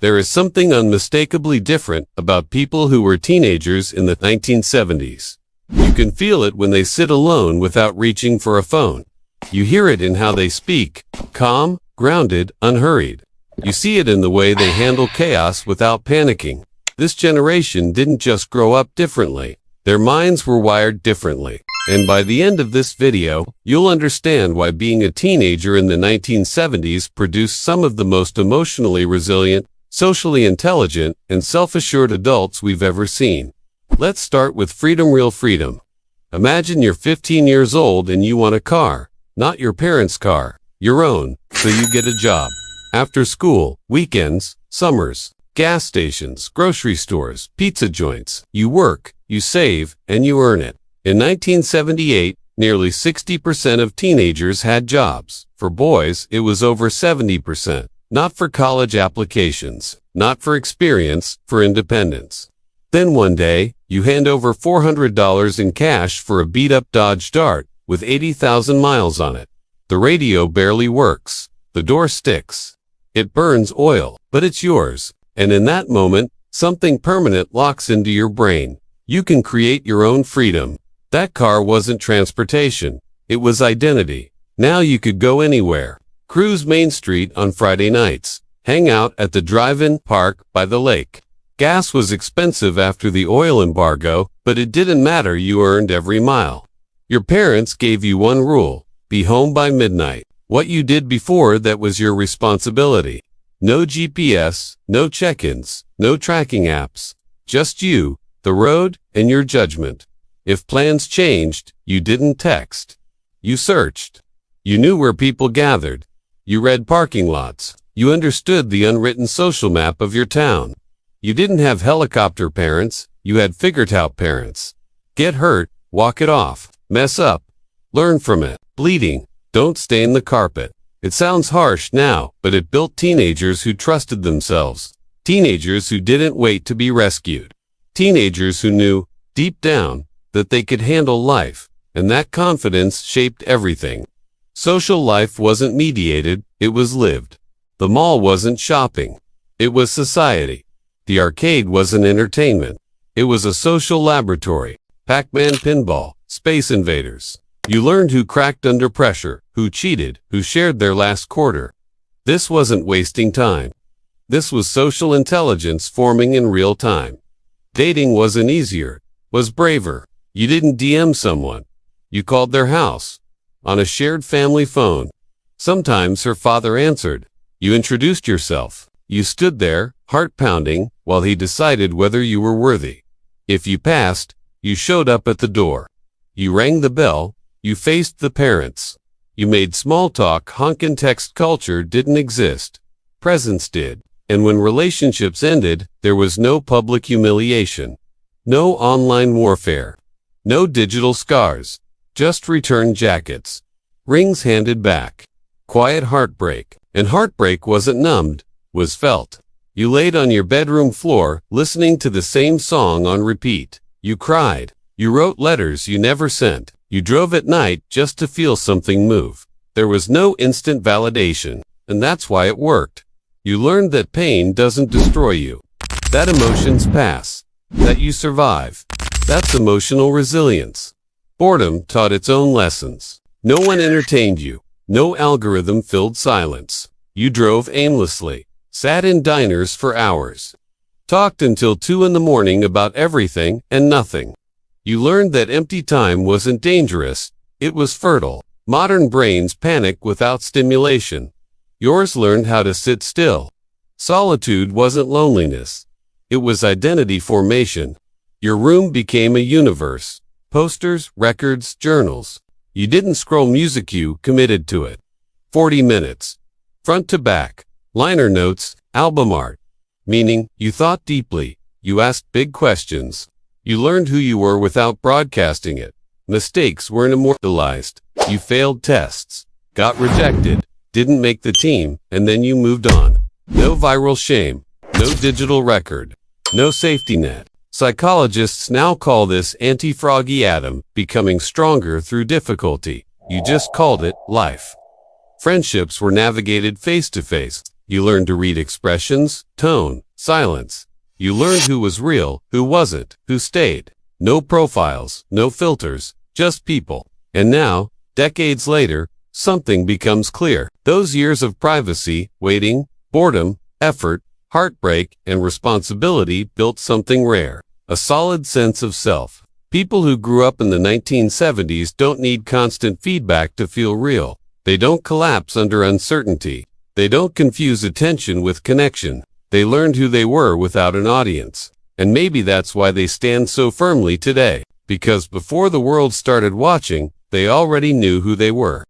There is something unmistakably different about people who were teenagers in the 1970s. You can feel it when they sit alone without reaching for a phone. You hear it in how they speak, calm, grounded, unhurried. You see it in the way they handle chaos without panicking. This generation didn't just grow up differently. Their minds were wired differently. And by the end of this video, you'll understand why being a teenager in the 1970s produced some of the most emotionally resilient, socially intelligent, and self-assured adults we've ever seen. Let's start with freedom, real freedom. Imagine you're 15 years old and you want a car. Not your parents' car, your own, so you get a job. After school, weekends, summers, gas stations, grocery stores, pizza joints, you work, you save, and you earn it. In 1978, nearly 60% of teenagers had jobs. For boys, it was over 70%. Not for college applications, not for experience, for independence. Then one day, you hand over $400 in cash for a beat-up Dodge Dart with 80,000 miles on it. The radio barely works. The door sticks. It burns oil, but it's yours. And in that moment, something permanent locks into your brain. You can create your own freedom. That car wasn't transportation. It was identity. Now you could go anywhere. Cruise Main Street on Friday nights. Hang out at the drive-in park by the lake. Gas was expensive after the oil embargo, but it didn't matter, you earned every mile. Your parents gave you one rule: be home by midnight. What you did before that was your responsibility. No GPS, no check-ins, no tracking apps. Just you, the road, and your judgment. If plans changed, you didn't text. You searched. You knew where people gathered. You read parking lots. You understood the unwritten social map of your town. You didn't have helicopter parents. You had figured-out parents. Get hurt, walk it off. Mess up, learn from it. Bleeding, don't stain the carpet. It sounds harsh now, but it built teenagers who trusted themselves. Teenagers who didn't wait to be rescued. Teenagers who knew, deep down, that they could handle life, and that confidence shaped everything. Social life wasn't mediated, it was lived. The mall wasn't shopping. It was society. The arcade wasn't entertainment. It was a social laboratory. Pac-Man pinball, Space Invaders. You learned who cracked under pressure, who cheated, who shared their last quarter. This wasn't wasting time. This was social intelligence forming in real time. Dating wasn't easier, was braver. You didn't DM someone. You called their house. On a shared family phone. Sometimes her father answered. You introduced yourself. You stood there, heart pounding, while he decided whether you were worthy. If you passed, you showed up at the door. You rang the bell. You faced the parents. You made small talk. Honkin' text culture didn't exist. Presence did. And when relationships ended, there was no public humiliation. No online warfare. No digital scars. Just return jackets. Rings handed back. Quiet heartbreak. And heartbreak wasn't numbed, was felt. You laid on your bedroom floor, listening to the same song on repeat. You cried. You wrote letters you never sent. You drove at night just to feel something move. There was no instant validation, and that's why it worked. You learned that pain doesn't destroy you. That emotions pass. That you survive. That's emotional resilience. Boredom taught its own lessons. No one entertained you. No algorithm filled silence. You drove aimlessly. Sat in diners for hours. Talked until 2 in the morning about everything and nothing. You learned that empty time wasn't dangerous. It was fertile. Modern brains panic without stimulation. Yours learned how to sit still. Solitude wasn't loneliness. It was identity formation. Your room became a universe. Posters, records, journals. You didn't scroll music, you committed to it. 40 minutes. Front to back. Liner notes, album art. Meaning, you thought deeply. You asked big questions. You learned who you were without broadcasting it. Mistakes weren't immortalized. You failed tests. Got rejected. Didn't make the team, and then you moved on. No viral shame. No digital record. No safety net. Psychologists now call this anti-Froggy Adam, becoming stronger through difficulty. You just called it life. Friendships were navigated face-to-face. You learned to read expressions, tone, silence. You learned who was real, who wasn't, who stayed. No profiles, no filters, just people. And now, decades later, something becomes clear. Those years of privacy, waiting, boredom, effort, heartbreak, and responsibility built something rare. A solid sense of self. People who grew up in the 1970s don't need constant feedback to feel real. They don't collapse under uncertainty. They don't confuse attention with connection. They learned who they were without an audience. And maybe that's why they stand so firmly today. Because before the world started watching, they already knew who they were.